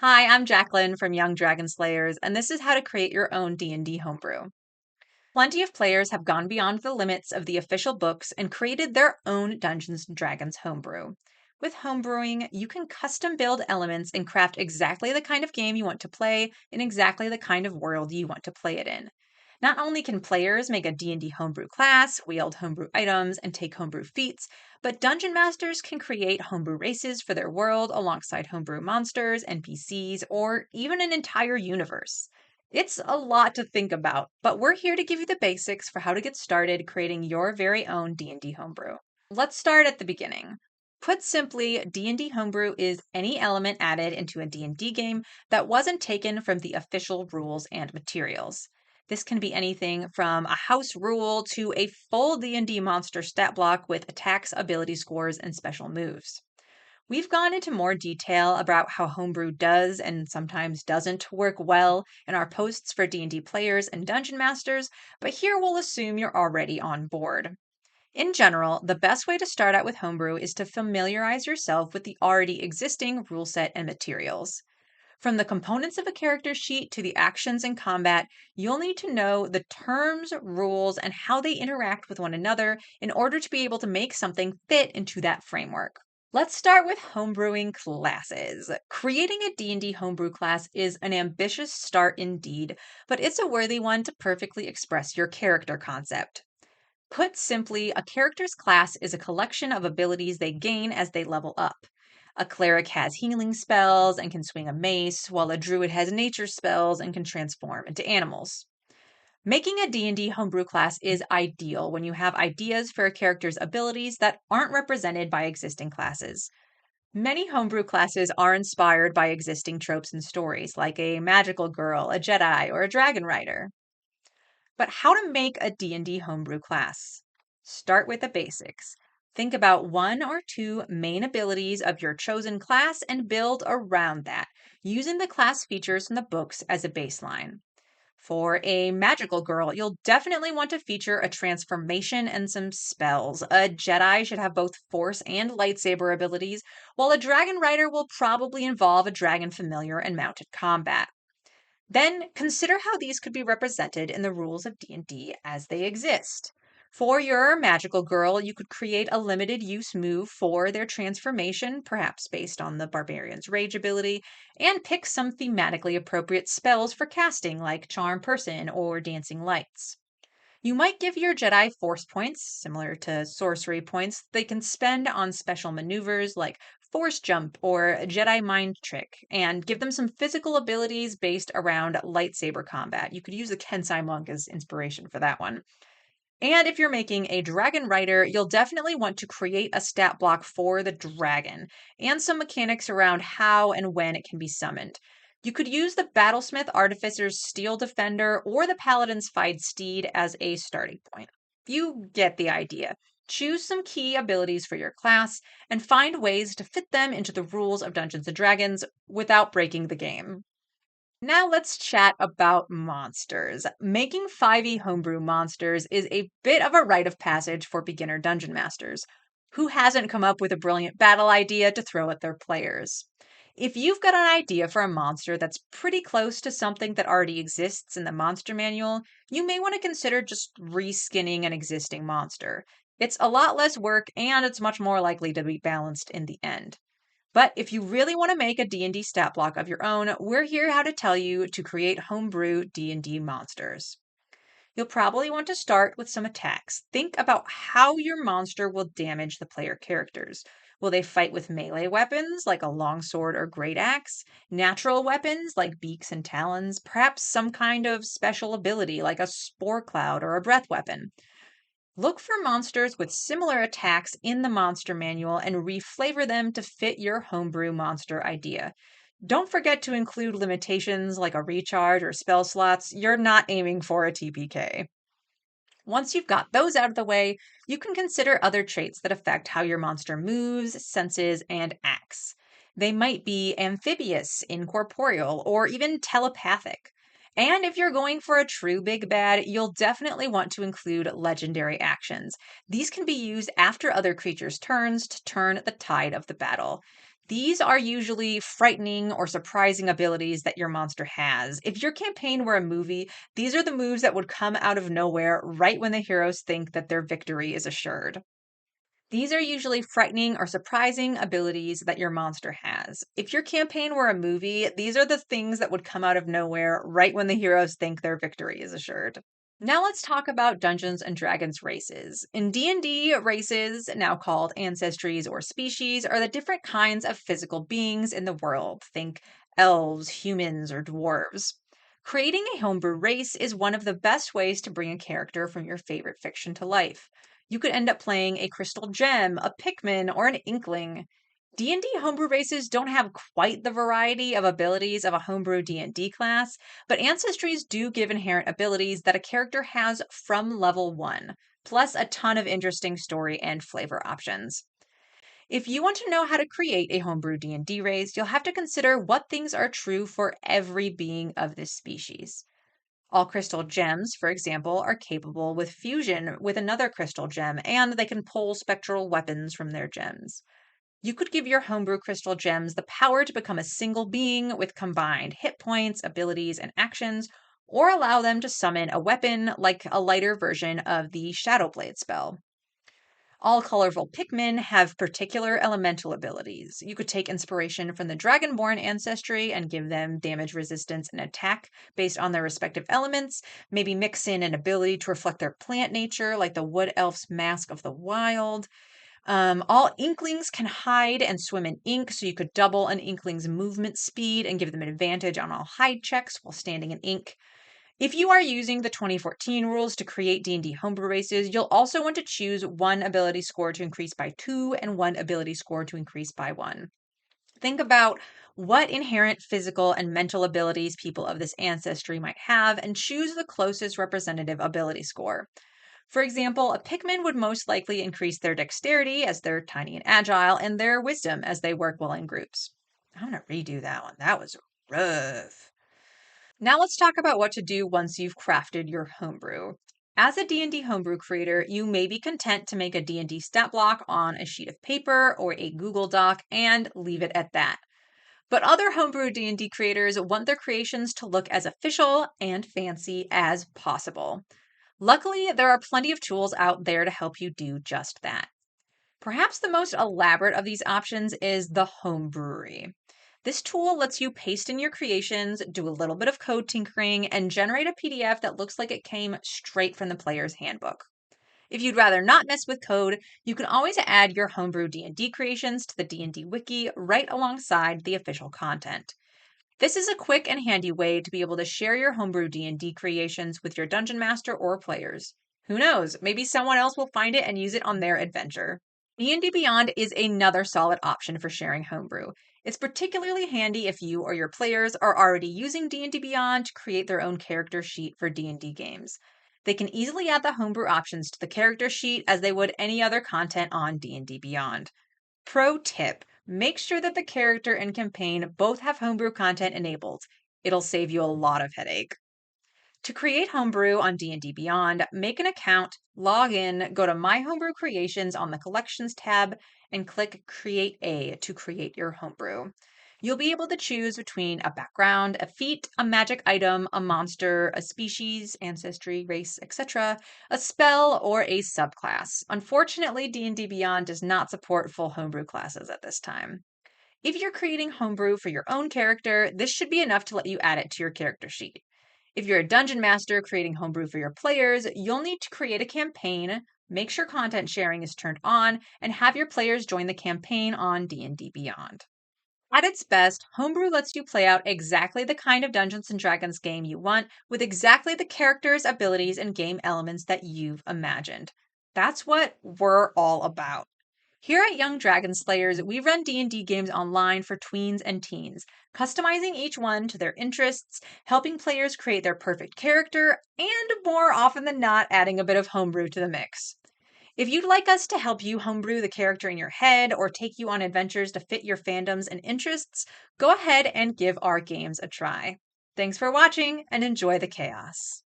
Hi, I'm Jacqueline from Young Dragon Slayers, and this is how to create your own D&D homebrew. Plenty of players have gone beyond the limits of the official books and created their own Dungeons & Dragons homebrew. With homebrewing, you can custom build elements and craft exactly the kind of game you want to play in exactly the kind of world you want to play it in. Not only can players make a D&D homebrew class, wield homebrew items, and take homebrew feats, but dungeon masters can create homebrew races for their world alongside homebrew monsters, NPCs, or even an entire universe. It's a lot to think about, but we're here to give you the basics for how to get started creating your very own D&D homebrew. Let's start at the beginning. Put simply, D&D homebrew is any element added into a D&D game that wasn't taken from the official rules and materials. This can be anything from a house rule to a full D&D monster stat block with attacks, ability scores, and special moves. We've gone into more detail about how homebrew does and sometimes doesn't work well in our posts for D&D players and dungeon masters, but here we'll assume you're already on board. In general, the best way to start out with homebrew is to familiarize yourself with the already existing rule set and materials. From the components of a character sheet to the actions in combat, you'll need to know the terms, rules, and how they interact with one another in order to be able to make something fit into that framework. Let's start with homebrewing classes. Creating a D&D homebrew class is an ambitious start indeed, but it's a worthy one to perfectly express your character concept. Put simply, a character's class is a collection of abilities they gain as they level up. A cleric has healing spells and can swing a mace, while a druid has nature spells and can transform into animals. Making a D&D homebrew class is ideal when you have ideas for a character's abilities that aren't represented by existing classes. Many homebrew classes are inspired by existing tropes and stories, like a magical girl, a Jedi, or a dragon rider. But how to make a D&D homebrew class? Start with the basics. Think about one or two main abilities of your chosen class and build around that, using the class features from the books as a baseline. For a magical girl, you'll definitely want to feature a transformation and some spells. A Jedi should have both force and lightsaber abilities, while a dragon rider will probably involve a dragon familiar and mounted combat. Then consider how these could be represented in the rules of D&D as they exist. For your magical girl, you could create a limited use move for their transformation, perhaps based on the barbarian's rage ability, and pick some thematically appropriate spells for casting, like Charm Person or Dancing Lights. You might give your Jedi force points, similar to sorcery points, they can spend on special maneuvers like force jump or Jedi mind trick, and give them some physical abilities based around lightsaber combat. You could use the Kensai monk as inspiration for that one. And if you're making a dragon rider, you'll definitely want to create a stat block for the dragon and some mechanics around how and when it can be summoned. You could use the Battlesmith Artificer's Steel Defender or the Paladin's Fide Steed as a starting point. You get the idea. Choose some key abilities for your class and find ways to fit them into the rules of Dungeons and Dragons without breaking the game. Now let's chat about monsters. Making 5e homebrew monsters is a bit of a rite of passage for beginner dungeon masters. Who hasn't come up with a brilliant battle idea to throw at their players? If you've got an idea for a monster that's pretty close to something that already exists in the monster manual, you may want to consider just reskinning an existing monster. It's a lot less work and it's much more likely to be balanced in the end. But if you really want to make a D&D stat block of your own, we're here how to tell you to create homebrew D&D monsters. You'll probably want to start with some attacks. Think about how your monster will damage the player characters. Will they fight with melee weapons like a longsword or great axe? Natural weapons like beaks and talons? Perhaps some kind of special ability like a spore cloud or a breath weapon? Look for monsters with similar attacks in the monster manual and reflavor them to fit your homebrew monster idea. Don't forget to include limitations like a recharge or spell slots. You're not aiming for a TPK. Once you've got those out of the way, you can consider other traits that affect how your monster moves, senses, and acts. They might be amphibious, incorporeal, or even telepathic. And if you're going for a true big bad, you'll definitely want to include legendary actions. These can be used after other creatures' turns to turn the tide of the battle. These are usually frightening or surprising abilities that your monster has. If your campaign were a movie, these are the moves that would come out of nowhere right when the heroes think that their victory is assured. These are usually frightening or surprising abilities that your monster has. If your campaign were a movie, these are the things that would come out of nowhere right when the heroes think their victory is assured. Now let's talk about Dungeons and Dragons races. In D&D, races, now called ancestries or species, are the different kinds of physical beings in the world. Think elves, humans, or dwarves. Creating a homebrew race is one of the best ways to bring a character from your favorite fiction to life. You could end up playing a crystal gem, a Pikmin, or an inkling. D&D homebrew races don't have quite the variety of abilities of a homebrew D&D class, but ancestries do give inherent abilities that a character has from level 1, plus a ton of interesting story and flavor options. If you want to know how to create a homebrew D&D race, you'll have to consider what things are true for every being of this species. All crystal gems, for example, are capable with fusion with another crystal gem, and they can pull spectral weapons from their gems. You could give your homebrew crystal gems the power to become a single being with combined hit points, abilities, and actions, or allow them to summon a weapon like a lighter version of the Shadowblade spell. All colorful Pikmin have particular elemental abilities. You could take inspiration from the Dragonborn ancestry and give them damage resistance and attack based on their respective elements. Maybe mix in an ability to reflect their plant nature, like the Wood Elf's Mask of the Wild. All Inklings can hide and swim in ink, so you could double an Inkling's movement speed and give them an advantage on all hide checks while standing in ink. If you are using the 2014 rules to create D&D homebrew races, you'll also want to choose one ability score to increase by 2 and one ability score to increase by 1. Think about what inherent physical and mental abilities people of this ancestry might have and choose the closest representative ability score. For example, a Pikmin would most likely increase their dexterity as they're tiny and agile, and their wisdom as they work well in groups. I'm going to redo that one. That was rough. Now let's talk about what to do once you've crafted your homebrew. As a D&D homebrew creator, you may be content to make a D&D stat block on a sheet of paper or a Google Doc and leave it at that. But other homebrew D&D creators want their creations to look as official and fancy as possible. Luckily, there are plenty of tools out there to help you do just that. Perhaps the most elaborate of these options is the home brewery. This tool lets you paste in your creations, do a little bit of code tinkering, and generate a PDF that looks like it came straight from the player's handbook. If you'd rather not mess with code, you can always add your homebrew D&D creations to the D&D wiki right alongside the official content. This is a quick and handy way to be able to share your homebrew D&D creations with your dungeon master or players. Who knows, maybe someone else will find it and use it on their adventure. D&D Beyond is another solid option for sharing homebrew. It's particularly handy if you or your players are already using D&D Beyond to create their own character sheet for D&D games. They can easily add the homebrew options to the character sheet as they would any other content on D&D Beyond. Pro tip: make sure that the character and campaign both have homebrew content enabled. It'll save you a lot of headache. To create homebrew on D&D Beyond, make an account, log in, go to My Homebrew Creations on the Collections tab, and click Create A to create your homebrew. You'll be able to choose between a background, a feat, a magic item, a monster, a species, ancestry, race, etc., a spell, or a subclass. Unfortunately, D&D Beyond does not support full homebrew classes at this time. If you're creating homebrew for your own character, this should be enough to let you add it to your character sheet. If you're a dungeon master creating homebrew for your players, you'll need to create a campaign, make sure content sharing is turned on, and have your players join the campaign on D&D Beyond. At its best, Homebrew lets you play out exactly the kind of Dungeons and Dragons game you want with exactly the characters, abilities, and game elements that you've imagined. That's what we're all about. Here at Young Dragon Slayers, we run D&D games online for tweens and teens, customizing each one to their interests, helping players create their perfect character, and more often than not, adding a bit of homebrew to the mix. If you'd like us to help you homebrew the character in your head or take you on adventures to fit your fandoms and interests, go ahead and give our games a try. Thanks for watching and enjoy the chaos.